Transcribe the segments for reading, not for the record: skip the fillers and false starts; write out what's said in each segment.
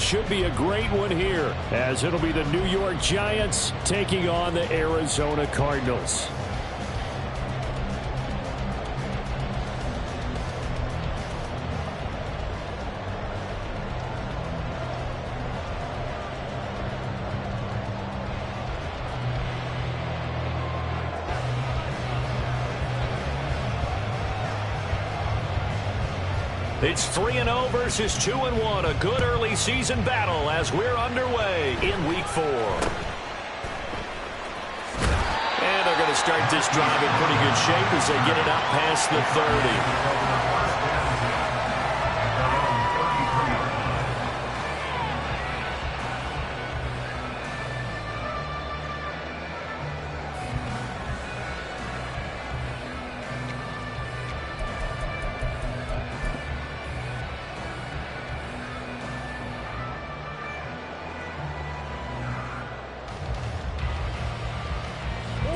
should be a great one here, as it'll be the New York Giants taking on the Arizona Cardinals. It's 3-0 versus 2-1. A good early season battle as we're underway in Week 4. And they're going to start this drive in pretty good shape as they get it up past the 30.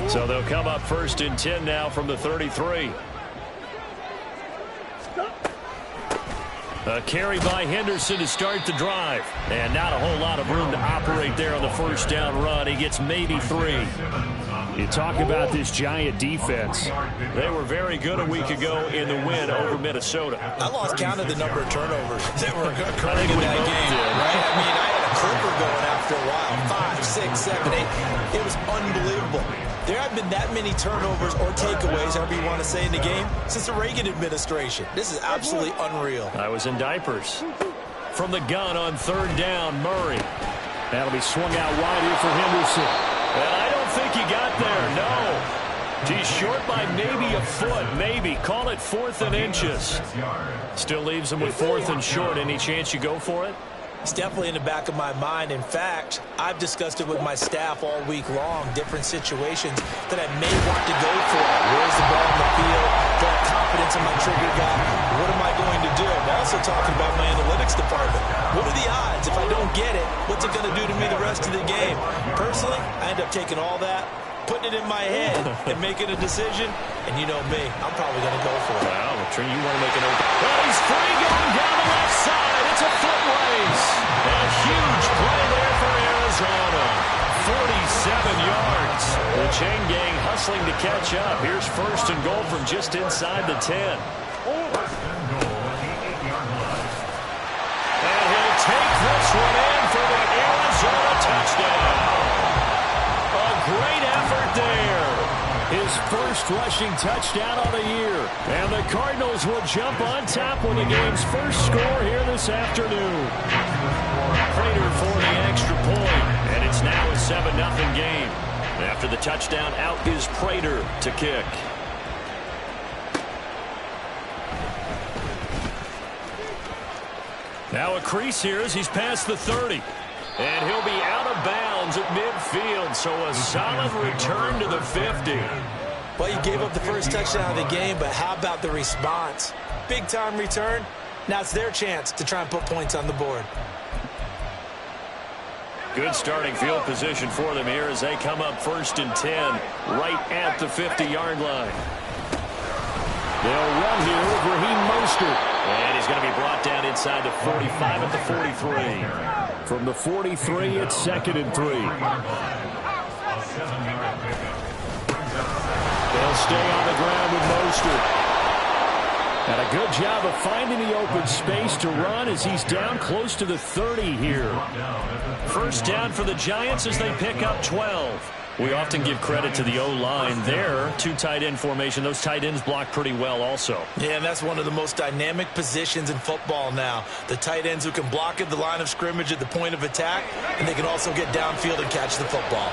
So they'll come up 1st and 10 now from the 33. A carry by Henderson to start the drive. And not a whole lot of room to operate there on the first down run. He gets maybe 3. You talk about this Giant defense. They were very good a week ago in the win over Minnesota. I lost count of the number of turnovers that were occurring in that game. Right? I mean, I had a clipper going after a while. 5, 6, 7, 8. It was unbelievable. There haven't been that many turnovers or takeaways, however you want to say, in the game since the Reagan administration. This is absolutely unreal. I was in diapers. From the gun on 3rd down, Murray. That'll be swung out wide here for Henderson. And I don't think he got there, no. He's short by maybe a foot, maybe. Call it 4th and inches. Still leaves him with 4th and short. Any chance you go for it? It's definitely in the back of my mind. In fact, I've discussed it with my staff all week long, different situations that I may want to go for. Where's the ball in the field? Do I have confidence in my trigger guy? What am I going to do? I'm also talking about my analytics department. What are the odds? If I don't get it, what's it going to do to me the rest of the game? Personally, I end up taking all that, putting it in my head, and making a decision. And you know me, I'm probably going to go for it. Well, you want to make an open. Well, he's free going down the left side. It's a foot race. And a huge play there for Arizona. 47 yards. The chain gang hustling to catch up. Here's 1st and goal from just inside the 10. And he'll take this one in for the Arizona touchdown. A great effort there. His first rushing touchdown of the year. And the Cardinals will jump on top with the game's first score here this afternoon. Prater for the extra point. And it's now a 7-0 game. After the touchdown, out is Prater to kick. Now a crease here as he's past the 30. And he'll be out of bounds at midfield, so a solid return to the 50. Well, you gave up the first touchdown of the game, but how about the response? Big-time return. Now it's their chance to try and put points on the board. Good starting field position for them here as they come up 1st and 10, right at the 50-yard line. They'll run here with Raheem Mostert. And he's going to be brought down inside the 45 at the 43. From the 43, it's 2nd and 3. They'll stay on the ground with Mostert. And a good job of finding the open space to run as he's down close to the 30 here. First down for the Giants as they pick up 12. We often give credit to the O-line there. 2 tight end formation. Those tight ends block pretty well also. Yeah, and that's one of the most dynamic positions in football now. The tight ends who can block at the line of scrimmage at the point of attack, and they can also get downfield and catch the football.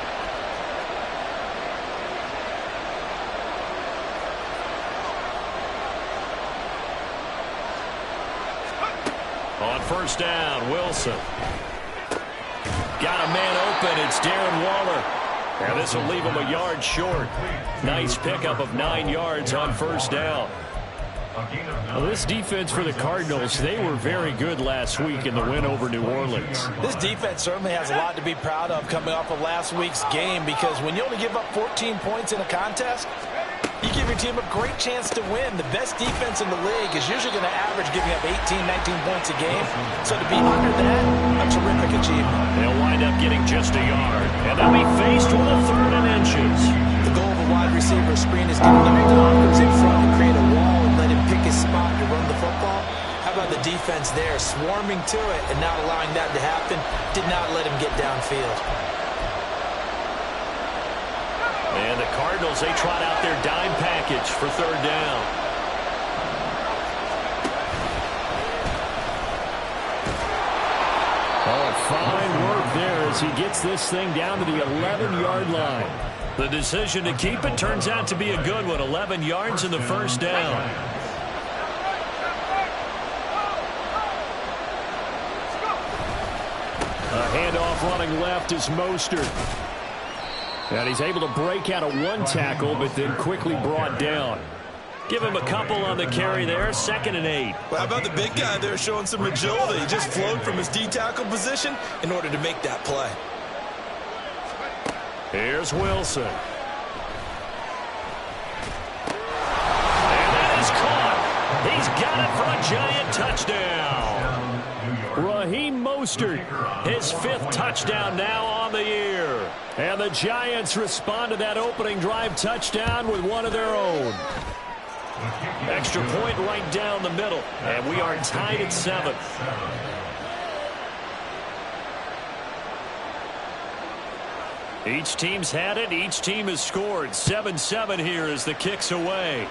On first down, Wilson. Got a man open. It's Darren Waller. And this will leave him a yard short. Nice pickup of 9 yards on first down. Well, this defense for the Cardinals, they were very good last week in the win over New Orleans. This defense certainly has a lot to be proud of coming off of last week's game, because when you only give up 14 points in a contest, you give your team a great chance to win. The best defense in the league is usually going to average giving up 18, 19 points a game. So to be under that, a terrific getting just a yard. And they'll be faced with a 3rd and inches. The goal of a wide receiver screen is getting the blockers in front and create a wall and let him pick his spot to run the football. How about the defense there, swarming to it and not allowing that to happen? Did not let him get downfield. And the Cardinals, they trot out their dime package for 3rd down. Oh, fine work there as he gets this thing down to the 11-yard line. The decision to keep it turns out to be a good one. 11 yards in the 1st down. A handoff running left is Mostert. And he's able to break out of 1 tackle, but then quickly brought down. Give him a couple on the carry there. 2nd and 8. Well, how about the big guy there showing some agility? He just flowed from his D-tackle position in order to make that play. Here's Wilson. And that is caught. He's got it for a giant touchdown. Raheem Mostert, his 5th touchdown now on the year. And the Giants respond to that opening drive touchdown with one of their own. Extra point right down the middle. And we are tied at 7. Each team's had it. Each team has scored. 7-7 here as the kick's away.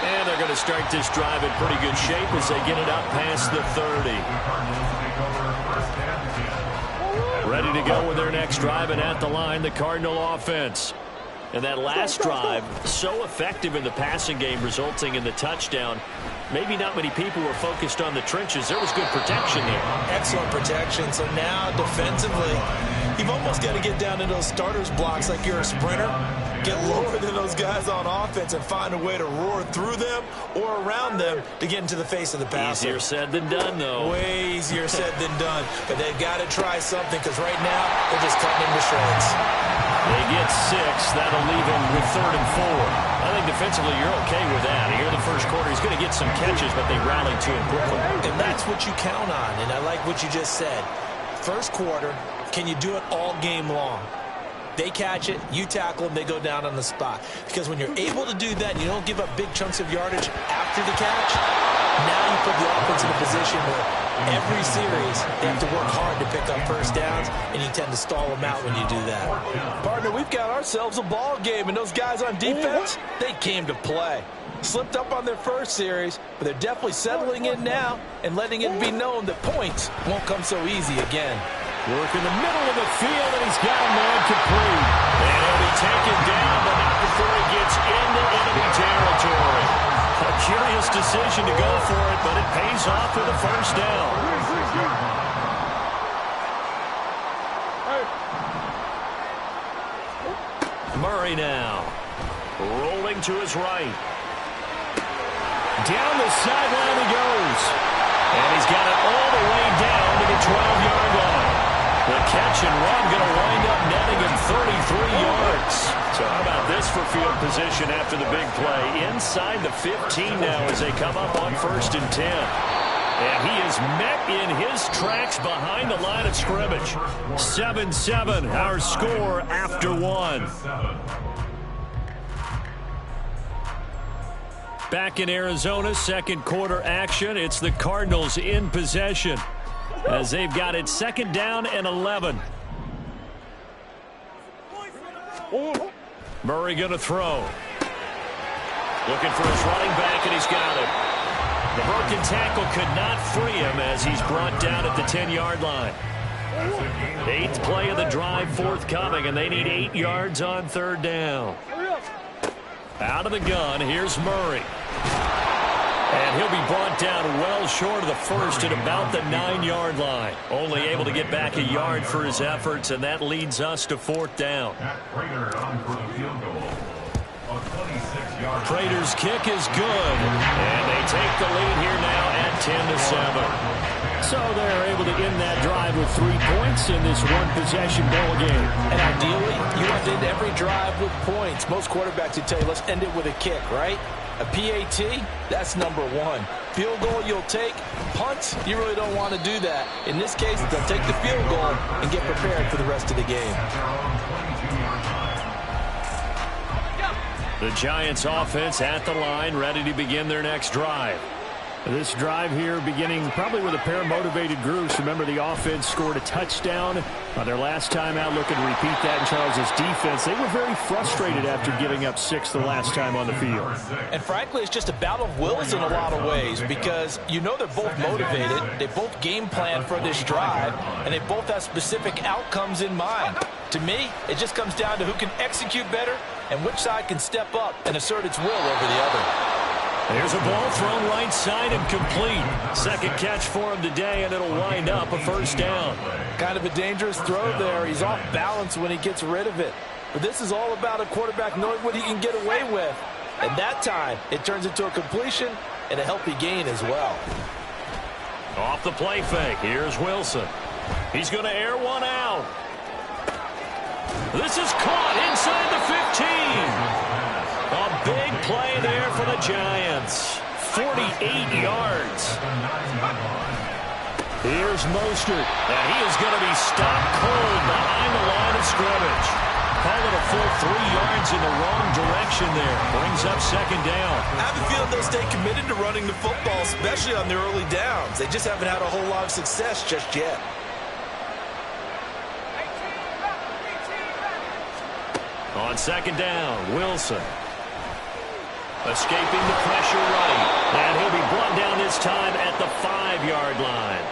And they're going to start this drive in pretty good shape as they get it up past the 30. Ready to go with their next drive, and at the line, the Cardinal offense. And that last drive, so effective in the passing game, resulting in the touchdown. Maybe not many people were focused on the trenches. There was good protection there. Excellent protection. So now, defensively, you've almost got to get down into those starters blocks like you're a sprinter. Get lower than those guys on offense and find a way to roar through them or around them to get into the face of the passer. Easier said than done, though. Way easier said than done. But they've got to try something because right now they're just cutting into shreds. They get 6. That'll leave him with 3rd and 4. I think defensively you're okay with that. Here in the first quarter, he's going to get some catches, but they rallied to him quickly. And that's what you count on, and I like what you just said. First quarter, can you do it all game long? They catch it, you tackle them, they go down on the spot. Because when you're able to do that and you don't give up big chunks of yardage after the catch, now you put the offense in a position where every series they have to work hard to pick up first downs, and you tend to stall them out when you do that. Partner, we've got ourselves a ball game, and those guys on defense, they came to play. Slipped up on their first series, but they're definitely settling in now and letting it be known that points won't come so easy again. Work in the middle of the field, and he's got a man complete. And he'll be taken down, but not before he gets into enemy territory. A curious decision to go for it, but it pays off with a first down. Murray now. Rolling to his right. Down the sideline he goes. And he's got it all the way down to the 12-yard line. The catch and run going to wind up netting him 33 yards. So how about this for field position after the big play? Inside the 15 now as they come up on 1st and 10. And he is met in his tracks behind the line of scrimmage. 7-7, our score after 1. Back in Arizona, second quarter action. It's the Cardinals in possession as they've got it 2nd down and 11. Murray going to throw. Looking for his running back, and he's got it. The broken tackle could not free him as he's brought down at the 10-yard line. 8th play of the drive forthcoming, and they need 8 yards on 3rd down. Out of the gun, here's Murray. And he'll be brought down well short of the first at about the 9-yard line. Only able to get back a yard for his efforts, and that leads us to 4th down. Prater's kick is good, and they take the lead here now at 10-7. So they're able to end that drive with 3 points in this one-possession ball game. And ideally, you want to end every drive with points. Most quarterbacks would tell you, let's end it with a kick, right? A PAT, that's number 1. Field goal you'll take. Punts, you really don't want to do that. In this case, they'll take the field goal and get prepared for the rest of the game. The Giants offense at the line, ready to begin their next drive. This drive here beginning probably with a pair of motivated groups. Remember, the offense scored a touchdown on their last time out. Looking to repeat that in Charles's defense. They were very frustrated after giving up 6 the last time on the field. And frankly, it's just a battle of wills in a lot of ways because you know they're both motivated. They both game plan for this drive, and they both have specific outcomes in mind. To me, it just comes down to who can execute better and which side can step up and assert its will over the other. There's a ball thrown right side and complete. Second catch for him today, and it'll wind up a first down. Kind of a dangerous throw there. He's off balance when he gets rid of it. But this is all about a quarterback knowing what he can get away with. At that time, it turns into a completion and a healthy gain as well. Off the play fake, here's Wilson. He's going to air one out. This is caught inside the 15. A big play there for the Giants. 48 yards. Here's Mostert. And he is going to be stopped cold behind the line of scrimmage. Call it a full 3 yards in the wrong direction there. Brings up second down. I have a feeling they'll stay committed to running the football, especially on their early downs. They just haven't had a whole lot of success just yet. On second down, Wilson. Escaping the pressure right. And he'll be brought down this time at the 5-yard line.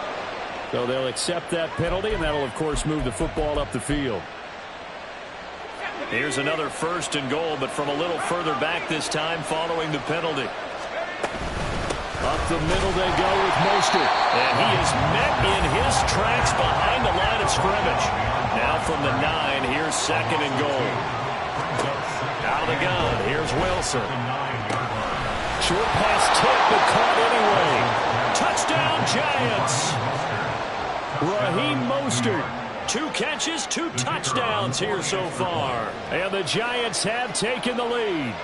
So they'll accept that penalty, and that'll, of course, move the football up the field. Here's another first and goal, but from a little further back this time following the penalty. Up the middle they go with Mostert. And he is met in his tracks behind the line of scrimmage. Now from the 9, here's second and goal. Out of the gun, here's Wilson. Short pass tipped, but caught anyway. Touchdown, Giants. Raheem Mostert. 2 catches, 2 touchdowns here so far. And the Giants have taken the lead.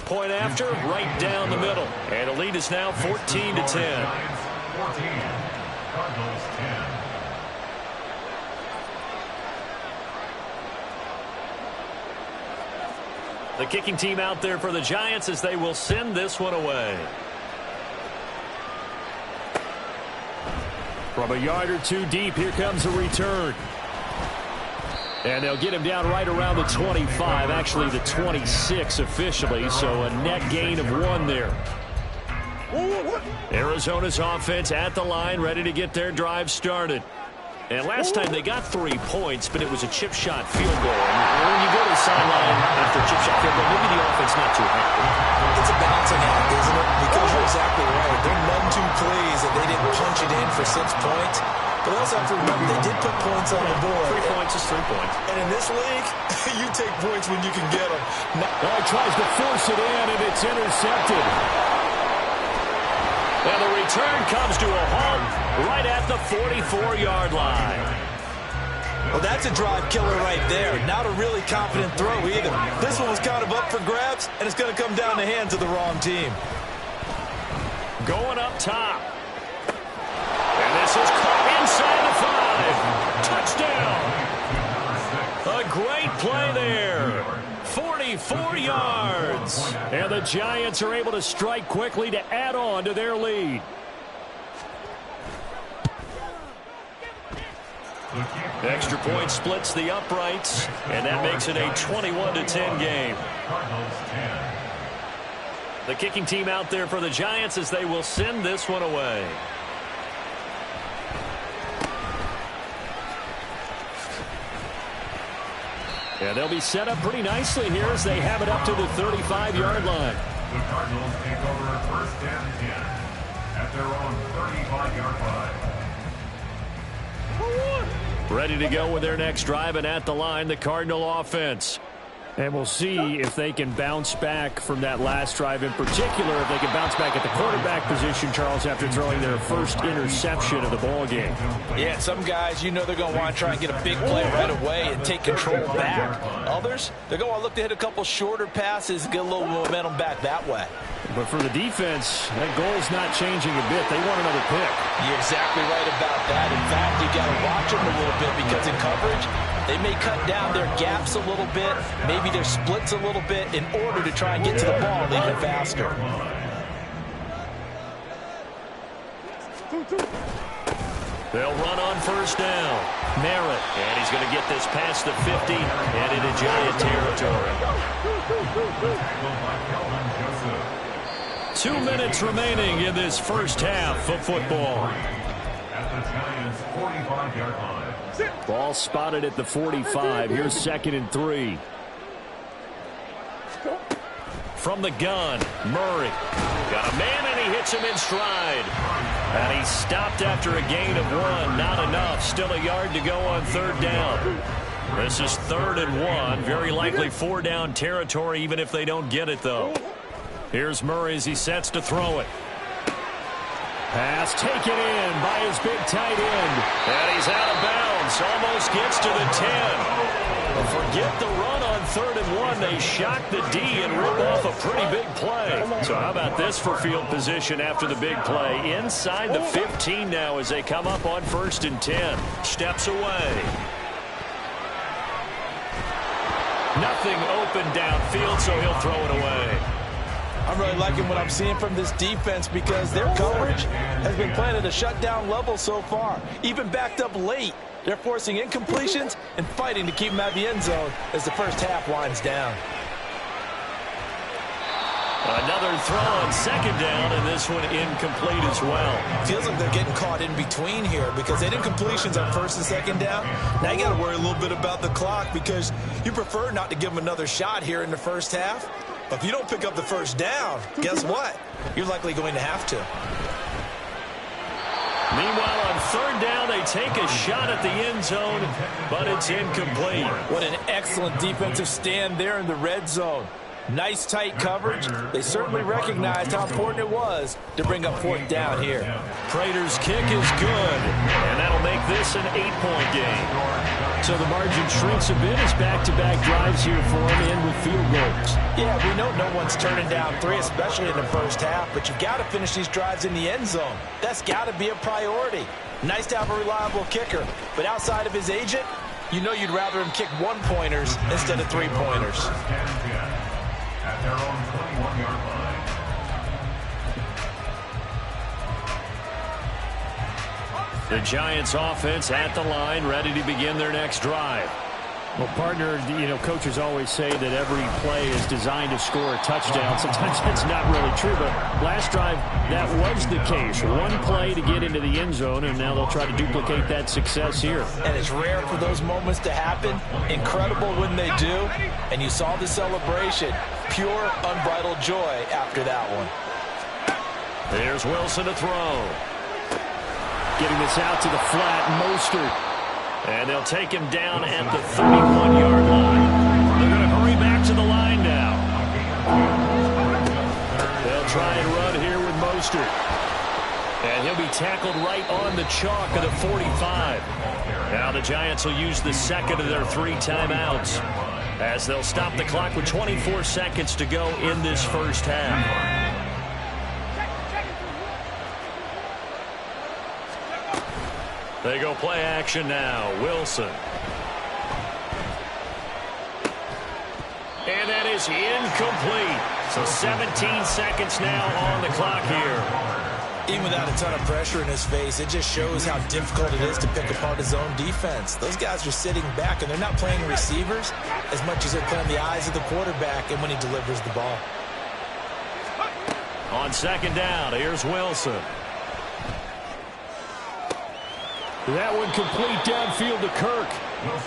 Point after, right down the middle. And the lead is now 14-10. 14, Cardinals 10. The kicking team out there for the Giants as they will send this one away. From a yard or 2 deep, here comes a return. And they'll get him down right around the 25, actually the 26 officially, so a net gain of 1 there. Arizona's offense at the line, ready to get their drive started. And last time they got 3 points, but it was a chip shot field goal. And when you go to the sideline after a chip shot field goal, maybe the offense not too happy. It's a balancing act, isn't it? Because you're exactly right. They're none too pleased that they didn't punch it in for 6 points. But also have to remember they did put points on the board. 3 points is 3 points. And in this league, you take points when you can get them. He tries to force it in, and it's intercepted. And the return comes to a halt right at the 44-yard line. Well, that's a drive killer right there. Not a really confident throw either. This one was kind of up for grabs, and it's going to come down the hands of the wrong team. Going up top. And this is caught inside the 5. Touchdown. A great play there. 44 yards. And the Giants are able to strike quickly to add on to their lead. Extra point splits the uprights, and that makes it a 21-10 game. The kicking team out there for the Giants as they will send this one away. And they'll be set up pretty nicely here as they have it up to the 35-yard line. The Cardinals take over first and 10 at their own 35-yard line. Ready to go with their next drive, and at the line, the Cardinal offense. And we'll see if they can bounce back from that last drive, in particular, if they can bounce back at the quarterback position, Charles, after throwing their first interception of the ball game. Yeah, some guys, you know they're going to want to try and get a big play right away and take control back. Others, they're going to look to hit a couple shorter passes, get a little momentum back that way. But for the defense, that goal's not changing a bit. They want another pick. You're exactly right about that. In fact, you got to watch them a little bit because in coverage, they may cut down their gaps a little bit, maybe their splits a little bit in order to try and get to the ball even faster. They'll run on first down. Merritt, and he's going to get this past the 50 and into Giant territory. 2 minutes remaining in this first half of football. At the Giants' 45-yard line. Ball spotted at the 45. Here's 2nd and 3. From the gun, Murray. Got a man, and he hits him in stride. And he stopped after a gain of 1. Not enough. Still a yard to go on 3rd down. This is 3rd and 1. Very likely 4-down territory, even if they don't get it, though. Here's Murray as he sets to throw it. Pass taken in by his big tight end. And he's out of bounds. Almost gets to the 10. But forget the run on 3rd and 1. They shock the D and rip off a pretty big play. So how about this for field position after the big play? Inside the 15 now as they come up on 1st and 10. Steps away. Nothing open downfield, so he'll throw it away. I'm really liking what I'm seeing from this defense because their coverage has been playing at a shutdown level so far. Even backed up late, they're forcing incompletions and fighting to keep them out of the end zone as the first half winds down. Another throw on 2nd down, and this one incomplete as well. Feels like they're getting caught in between here because they did incompletions on 1st and 2nd down. Now you got to worry a little bit about the clock because you prefer not to give them another shot here in the first half. But if you don't pick up the first down, guess what? You're likely going to have to. Meanwhile, on 3rd down, they take a shot at the end zone, but it's incomplete. What an excellent defensive stand there in the red zone. Nice tight coverage. They certainly recognized how important it was to bring up 4th down here. Prater's kick is good, and that'll make this an 8-point game. So the margin shrinks a bit as back-to-back drives here for them end with field goals. Yeah, we know no one's turning down 3, especially in the first half, but you've got to finish these drives in the end zone. That's got to be a priority. Nice to have a reliable kicker, but outside of his agent, you know you'd rather him kick 1-pointers instead of 3-pointers. At their own 21-yard line. The Giants offense at the line, ready to begin their next drive. Well, partner, you know, coaches always say that every play is designed to score a touchdown. Sometimes that's not really true, but last drive, that was the case. One play to get into the end zone, and now they'll try to duplicate that success here. And it's rare for those moments to happen. Incredible when they do. And you saw the celebration. Pure, unbridled joy after that one. There's Wilson to throw. Getting this out to the flat, Mostert. And they'll take him down at the 31-yard line. They're going to hurry back to the line now. They'll try and run here with Mostert. And he'll be tackled right on the chalk of the 45. Now the Giants will use the second of their 3 timeouts as they'll stop the clock with 24 seconds to go in this first half. They go play action now. Wilson. And that is incomplete. So 17 seconds now on the clock here. Even without a ton of pressure in his face, it just shows how difficult it is to pick apart his own defense. Those guys are sitting back, and they're not playing receivers as much as they're playing the eyes of the quarterback and when he delivers the ball. On 2nd down, here's Wilson. That one complete downfield to Kirk.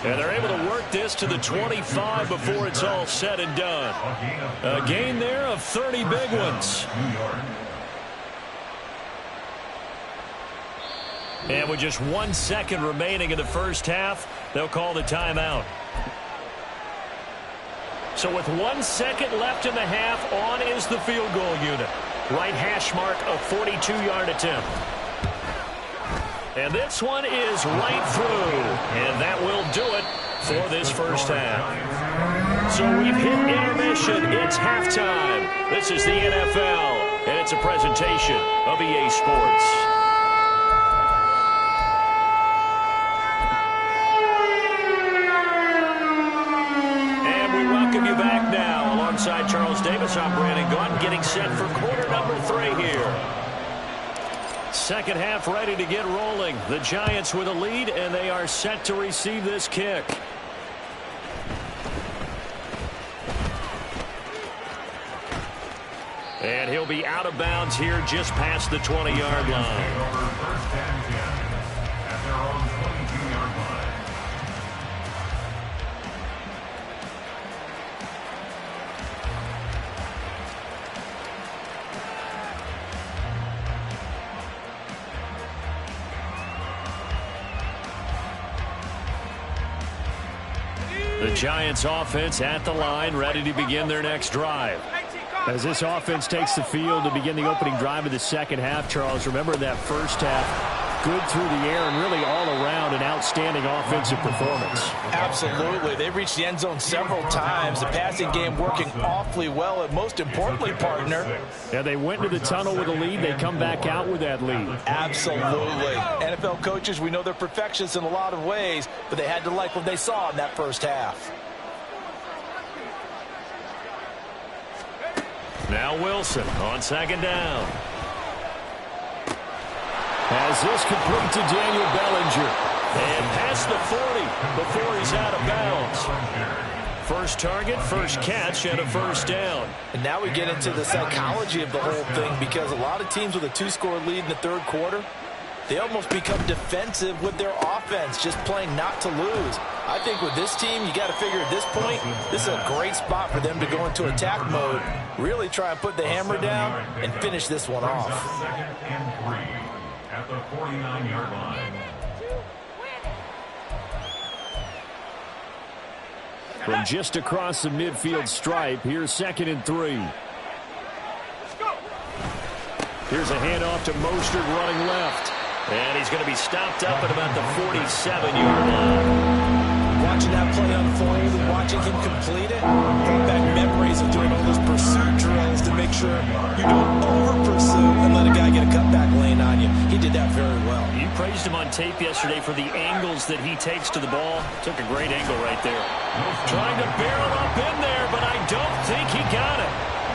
And they're able to work this to the 25 before it's all said and done. A gain there of 30 big ones. And with just 1 second remaining in the first half, they'll call the timeout. So with 1 second left in the half, on is the field goal unit. Right hash mark, a 42-yard attempt. And this one is right through. And that will do it for this first half. So we've hit intermission. It's halftime. This is the NFL, and it's a presentation of EA Sports. You back now alongside Charles Davis. I'm Brandon Gaudin, getting set for quarter number 3 here. Second half ready to get rolling. The Giants with a lead, and they are set to receive this kick. And he'll be out of bounds here just past the 20-yard line. The Giants offense at the line, ready to begin their next drive. As this offense takes the field to begin the opening drive of the second half, Charles, remember that first half, good through the air and really all around an outstanding offensive performance. Absolutely. They reached the end zone several times. The passing game working awfully well, and most importantly, partner. Yeah, they went into the tunnel with a lead. They come back out with that lead. Absolutely. NFL coaches, we know they're perfectionists in a lot of ways, but they had to like what they saw in that first half. Now Wilson on second down. As this complete to Daniel Bellinger. And past the 40 before he's out of bounds. First target, first catch, and a first down. And now we get into the psychology of the whole thing, because a lot of teams with a 2-score lead in the third quarter, they almost become defensive with their offense, just playing not to lose. I think with this team, you got to figure at this point, this is a great spot for them to go into attack mode, really try and put the hammer down and finish this one off. Second and 3 at the 49-yard line. From just across the midfield stripe, here's second and 3. Here's a handoff to Mostert running left. And he's going to be stopped up at about the 47-yard line. Watching that play unfold and watching him complete it, brought back memories of doing all those pursuit drills to make sure you don't over-pursue and let a guy get a cutback lane on you. He did that very well. You praised him on tape yesterday for the angles that he takes to the ball. Took a great angle right there. Trying to barrel up in there, but I don't think he got it.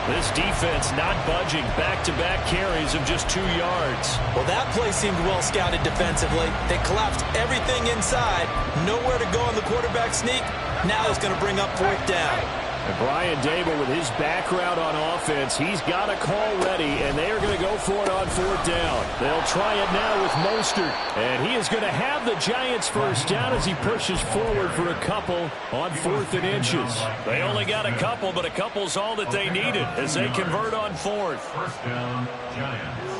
This defense not budging. Back-to-back carries of just 2 yards. Well, that play seemed well scouted defensively. They collapsed everything inside. Nowhere to go on the quarterback sneak. Now it's going to bring up fourth down. And Brian Dable, with his background on offense, he's got a call ready, and they are going to go for it on fourth down. They'll try it now with Mostert, and he is going to have the Giants first down as he pushes forward for a couple on 4th and inches. They only got a couple, but a couple's all that they needed as they convert on 4th. First down, Giants.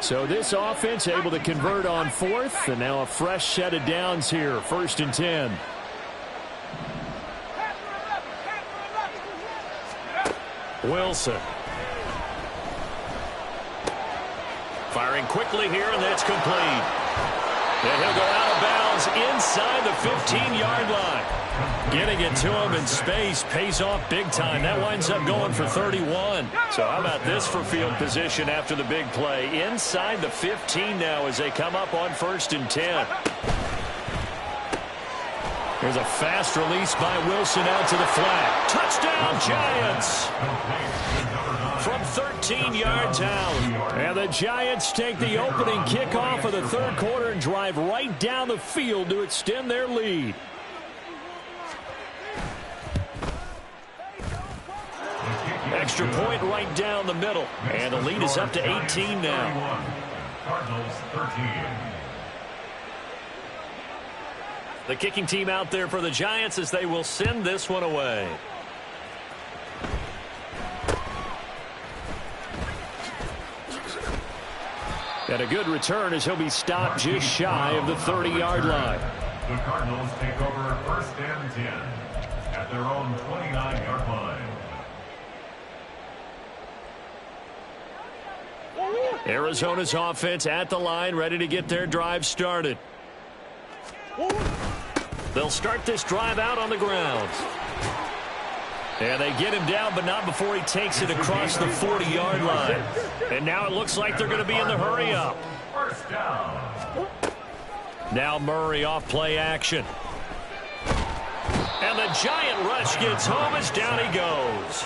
So this offense able to convert on 4th, and now a fresh set of downs here, 1st and 10. Wilson. Firing quickly here, and that's complete. And he'll go out of bounds inside the 15-yard line. Getting it to him in space pays off big time. That winds up going for 31. So how about this for field position after the big play? Inside the 15 now as they come up on 1st and 10. Here's a fast release by Wilson out to the flat. Touchdown, Giants! From 13 yards out. And the Giants take the opening kickoff of the third quarter and drive right down the field to extend their lead. Extra point right down the middle. And the lead is up to 18 now. Cardinals 13. The kicking team out there for the Giants as they will send this one away. And a good return as he'll be stopped just shy of the 30-yard line. The Cardinals take over first and 10 at their own 29-yard line. Arizona's offense at the line, ready to get their drive started. They'll start this drive out on the ground. And they get him down, but not before he takes it across the 40-yard line. And now it looks like they're going to be in the hurry-up. First down. Now Murray off play action. And the giant rush gets home as down he goes.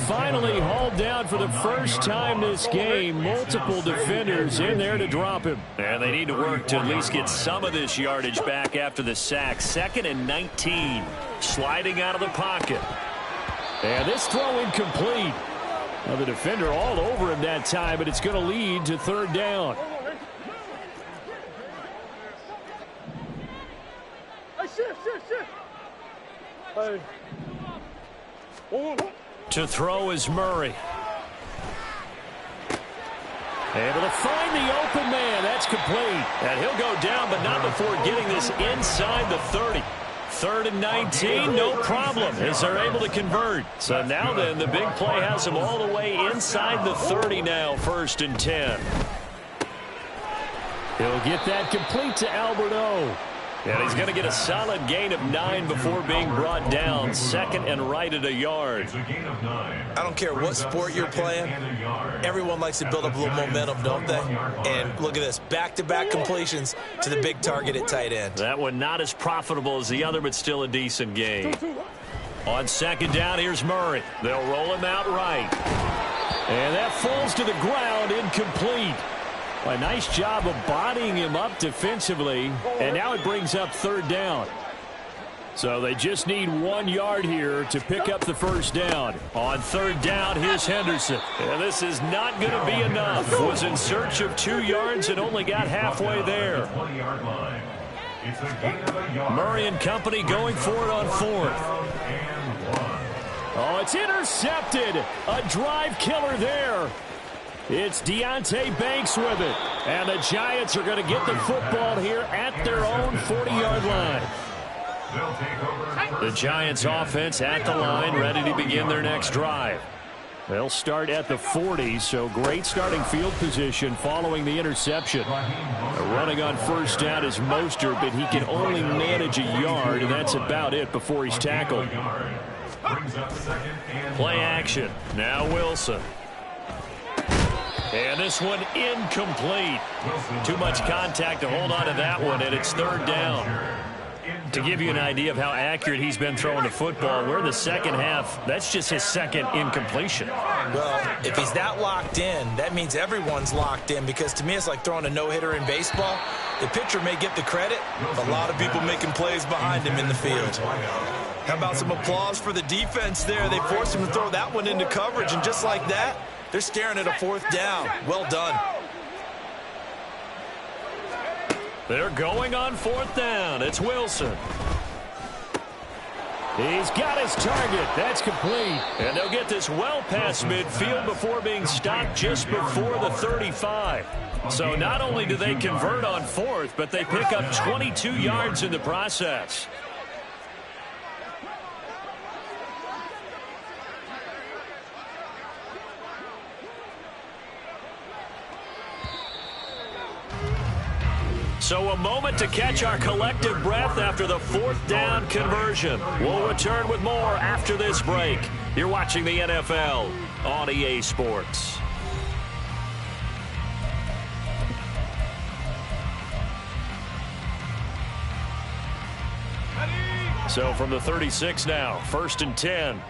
Finally hauled down for the first time this game. Multiple defenders in there to drop him. And they need to work to at least get some of this yardage back after the sack. 2nd and 19. Sliding out of the pocket. And this throw incomplete. Now the defender all over him that time, but it's going to lead to 3rd down. To throw is Murray. Able to find the open man. That's complete. And he'll go down, but not before getting this inside the 30. 3rd and 19, no problem, as they're able to convert. So now then, the big play has them all the way inside the 30 now, 1st and 10. He'll get that complete to Alberto. And he's going to get a solid gain of 9 before being brought down. 2nd and right at a yard. I don't care what sport you're playing. Everyone likes to build up a little momentum, don't they? And look at this. Back-to-back completions to the big target at tight end. That one not as profitable as the other, but still a decent gain. On 2nd down, here's Murray. They'll roll him out right. And that falls to the ground, incomplete. A nice job of bodying him up defensively, and now it brings up 3rd down. So they just need 1 yard here to pick up the 1st down. On 3rd down, here's Henderson. And this is not going to be enough. Was in search of 2 yards and only got halfway there. Murray and company going for it on 4th. Oh, it's intercepted. A drive killer there. It's Deonte Banks with it. And the Giants are going to get the football here at their own 40-yard line. The Giants offense at the line, ready to begin their next drive. They'll start at the 40, so great starting field position following the interception. Running on 1st down is Mostert, but he can only manage a yard, and that's about it before he's tackled. Play action. Now Wilson. And this one incomplete. Too much contact to hold on to that one, and it's 3rd down. To give you an idea of how accurate he's been throwing the football, we're in the 2nd half. That's just his 2nd incompletion. Well, if he's that locked in, that means everyone's locked in, because to me it's like throwing a no-hitter in baseball. The pitcher may get the credit, a lot of people making plays behind him in the field. How about some applause for the defense there? They forced him to throw that one into coverage, and just like that, they're staring at a 4th down. Well done. They're going on 4th down. It's Wilson. He's got his target. That's complete. And they'll get this well past midfield before being stopped just before the 35. So not only do they convert on 4th, but they pick up 22 yards in the process. So a moment to catch our collective breath after the 4th down conversion. We'll return with more after this break. You're watching the NFL on EA Sports. So from the 36 now, 1st and 10.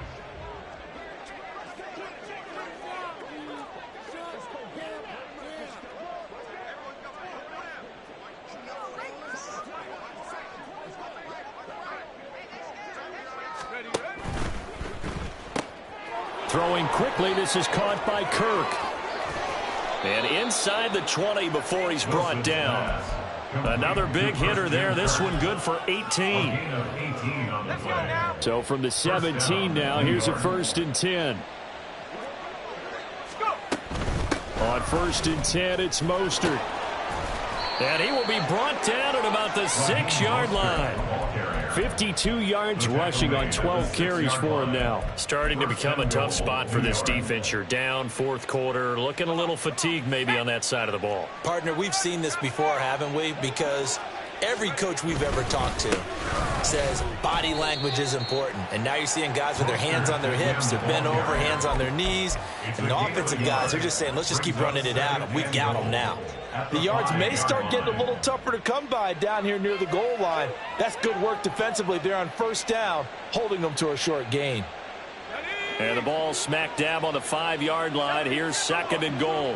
Throwing quickly, this is caught by Kirk. And inside the 20 before he's brought down. Another big hitter there. This one good for 18. So from the 17 now, here's a 1st and 10. On 1st and 10, it's Mostert. And he will be brought down at about the 6-yard line. 52 yards rushing on 12 carries for him now. Starting to become a tough spot for this defense. You're down fourth quarter, looking a little fatigued maybe on that side of the ball. Partner, we've seen this before, haven't we? Because every coach we've ever talked to says body language is important. And now you're seeing guys with their hands on their hips, they're bent over, hands on their knees. And the offensive guys are just saying, let's just keep running it at them. We've got them now. The yards may start getting a little tougher to come by down here near the goal line. That's good work defensively there on first down, holding them to a short gain. And the ball smack dab on the 5-yard line. Here's 2nd and goal.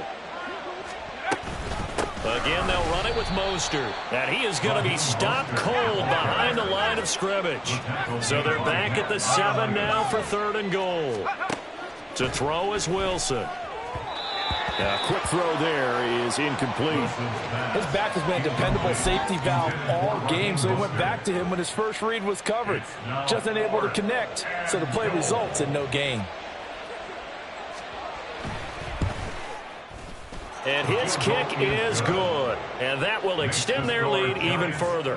Again, they'll run it with Mostert. And he is going to be stopped cold behind the line of scrimmage. So they're back at the 7 now for 3rd and goal. To throw is Wilson. A quick throw there is incomplete. His back has been a dependable safety valve all game, so he went back to him when his first read was covered. Just unable to connect, so the play results in no gain. And his kick is good. And that will extend their lead even further.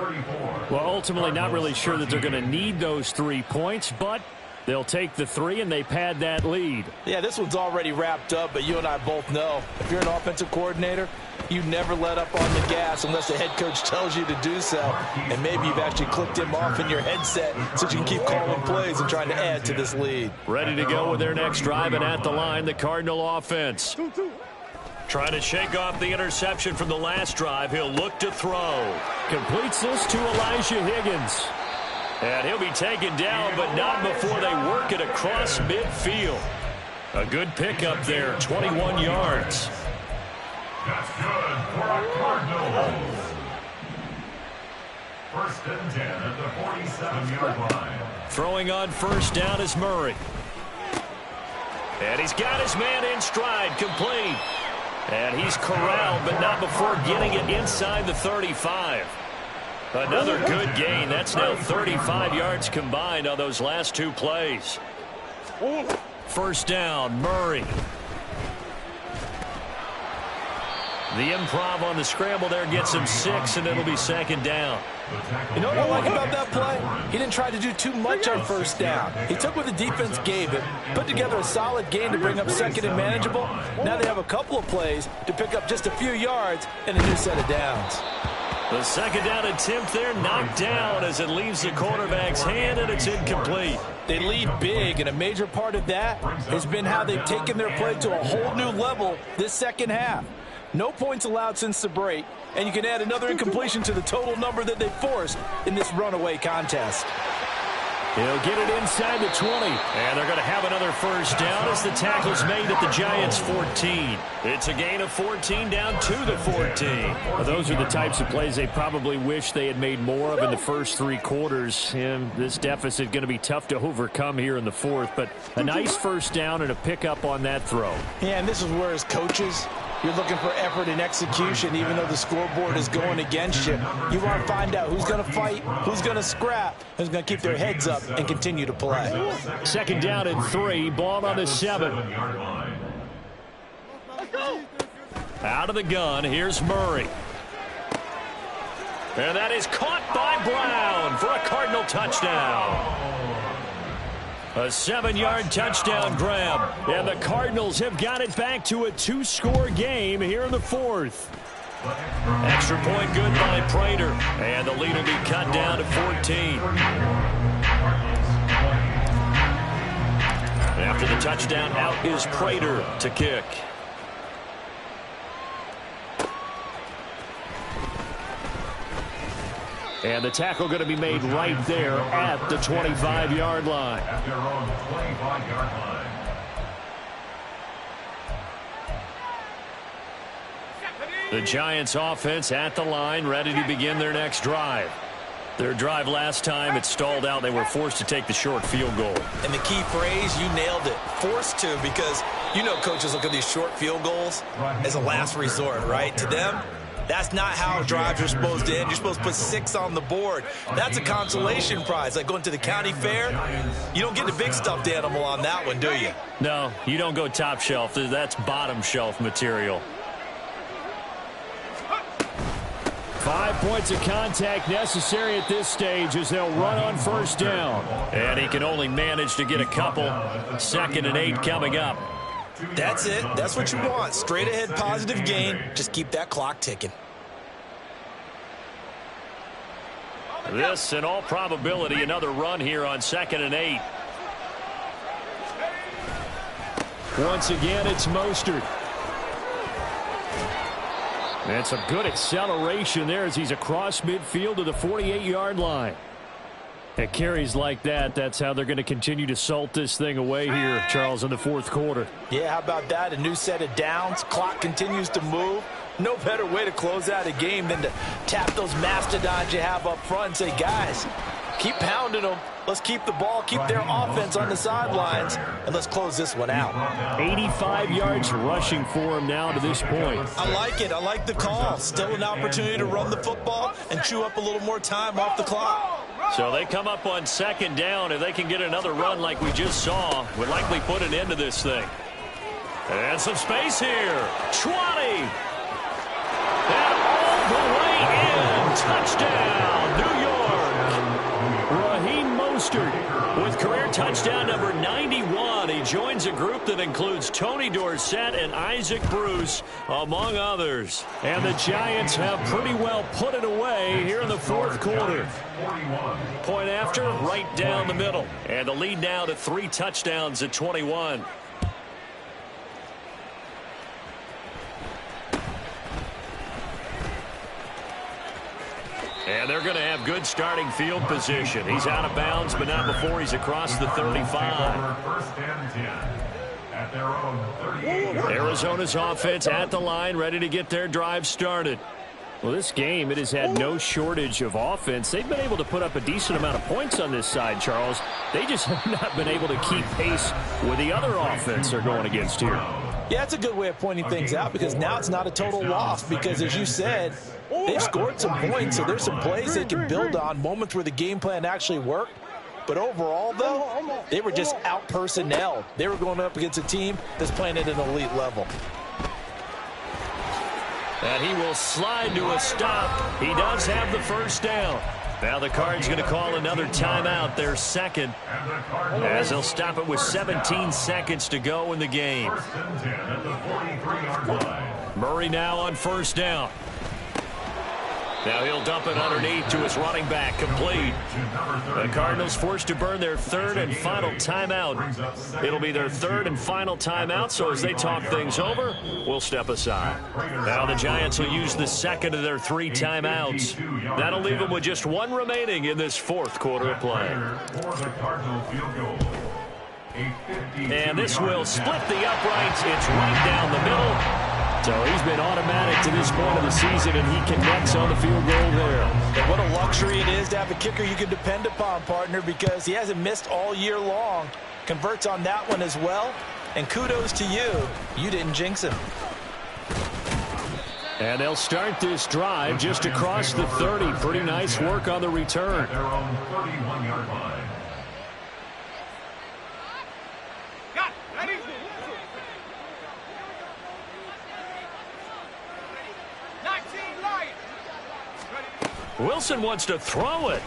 Well, ultimately not really sure that they're going to need those 3 points, but they'll take the 3 and they pad that lead. Yeah, this one's already wrapped up, but you and I both know if you're an offensive coordinator, you never let up on the gas unless the head coach tells you to do so. And maybe you've actually clicked him off in your headset so you can keep calling plays and trying to add to this lead. Ready to go with their next drive, and at the line, the Cardinal offense. Trying to shake off the interception from the last drive. He'll look to throw. Completes this to Elijah Higgins. And he'll be taken down, but not before they work it across midfield. A good pickup there, 21 yards. That's good for a Cardinal. 1st and 10 at the 47-yard line. Throwing on first down is Murray. And he's got his man in stride, complete. And he's corralled, but not before getting it inside the 35. Another good gain. That's now 35 yards combined on those last 2 plays. First down, Murray. The improv on the scramble there gets him 6, and it'll be 2nd down. You know what I like about that play? He didn't try to do too much on first down. He took what the defense gave him, put together a solid gain to bring up 2nd and manageable. Now they have a couple of plays to pick up just a few yards and a new set of downs. The 2nd down attempt there knocked down as it leaves the quarterback's hand, and it's incomplete. They lead big, and a major part of that has been how they've taken their play to a whole new level this second half. No points allowed since the break, and you can add another incompletion to the total number that they forced in this runaway contest. He'll get it inside the 20, and they're going to have another first down as the tackle's made at the Giants' 14. It's a gain of 14 down to the 14. Well, those are the types of plays they probably wish they had made more of in the first 3 quarters. And this deficit going to be tough to overcome here in the 4th, but a nice first down and a pickup on that throw. Yeah, and this is where as coaches, you're looking for effort and execution, even though the scoreboard is going against you. You want to find out who's going to fight, who's going to scrap, who's going to keep their heads up and continue to play. 2nd down and 3, ball on the 7. Out of the gun, here's Murray. And that is caught by Brown for a Cardinal touchdown. A 7-yard touchdown grab. And the Cardinals have got it back to a 2-score game here in the 4th. Extra point good by Prater. And the lead will be cut down to 14. After the touchdown, out is Prater to kick. And the tackle going to be made right there at the 25-yard line. At their own 25-yard line. The Giants offense at the line, ready to begin their next drive. Their drive last time, it stalled out. They were forced to take the short field goal. And the key phrase, you nailed it, forced to, because you know coaches look at these short field goals as a last resort, right? To them, that's not how drives are supposed to end. You're supposed to put 6 on the board. That's a consolation prize. Like going to the county fair, you don't get the big stuffed animal on that one, do you? No, you don't go top shelf. That's bottom shelf material. 5 points of contact necessary at this stage as they'll run on first down. And he can only manage to get a couple. 2nd and 8 coming up. That's it. That's what you want. Straight ahead positive gain. Just keep that clock ticking. This, in all probability, another run here on 2nd and 8. Once again, it's Mostert. And some good acceleration there as he's across midfield to the 48-yard line. At carries like that, that's how they're going to continue to salt this thing away here, Charles, in the 4th quarter. Yeah, how about that? A new set of downs. Clock continues to move. No better way to close out a game than to tap those mastodons you have up front and say, guys, keep pounding them. Let's keep the ball, keep their offense on the sidelines, and let's close this one out. 85 yards rushing for him now to this point. I like it. I like the call. Still an opportunity to run the football and chew up a little more time off the clock. So they come up on 2nd down. If they can get another run like we just saw, would likely put an end to this thing. And some space here. 20. And all the way in. Touchdown, New York. Raheem Mostert with career touchdown number 91. He joins a group that includes Tony Dorsett and Isaac Bruce, among others. And the Giants have pretty well put it away here in the 4th quarter. Point after, right down the middle. And the lead now to 3 touchdowns at 21. And they're going to have good starting field position. He's out of bounds, but not before he's across the 35. Arizona's offense at the line, ready to get their drive started. Well, this game, it has had no shortage of offense. They've been able to put up a decent amount of points on this side, Charles. They just have not been able to keep pace with the other offense they're going against here. Yeah, that's a good way of pointing things out because now it's not a total loss because, as you said, they've scored some points, so there's some plays they can build on, moments where the game plan actually worked. But overall, though, they were just out-personnelled. They were going up against a team that's playing at an elite level. And he will slide to a stop. He does have the first down. Now the Cards going to call another timeout, their 2nd, as they'll stop it with 17 seconds to go in the game. Murray now on first down. Now he'll dump it underneath to his running back, complete. The Cardinals forced to burn their 3rd and final timeout. It'll be their 3rd and final timeout, so as they talk things over, we'll step aside. Now the Giants will use the 2nd of their 3 timeouts. That'll leave them with just 1 remaining in this 4th quarter of play. And this will split the uprights. It's right down the middle. So he's been automatic to this point of the season, and he connects on the field goal there. And what a luxury it is to have a kicker you can depend upon, partner, because he hasn't missed all year long. Converts on that one as well. And kudos to you. You didn't jinx him. And they'll start this drive just across the 30. Pretty nice work on the return. Their own 31-yard line. Wilson wants to throw it.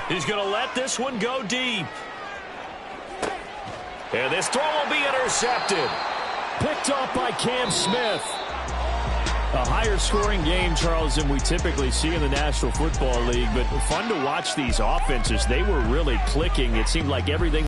He's going to let this one go deep. And this throw will be intercepted. Picked off by Cam Smith. A higher scoring game, Charles, than we typically see in the National Football League. But fun to watch these offenses. They were really clicking. It seemed like everything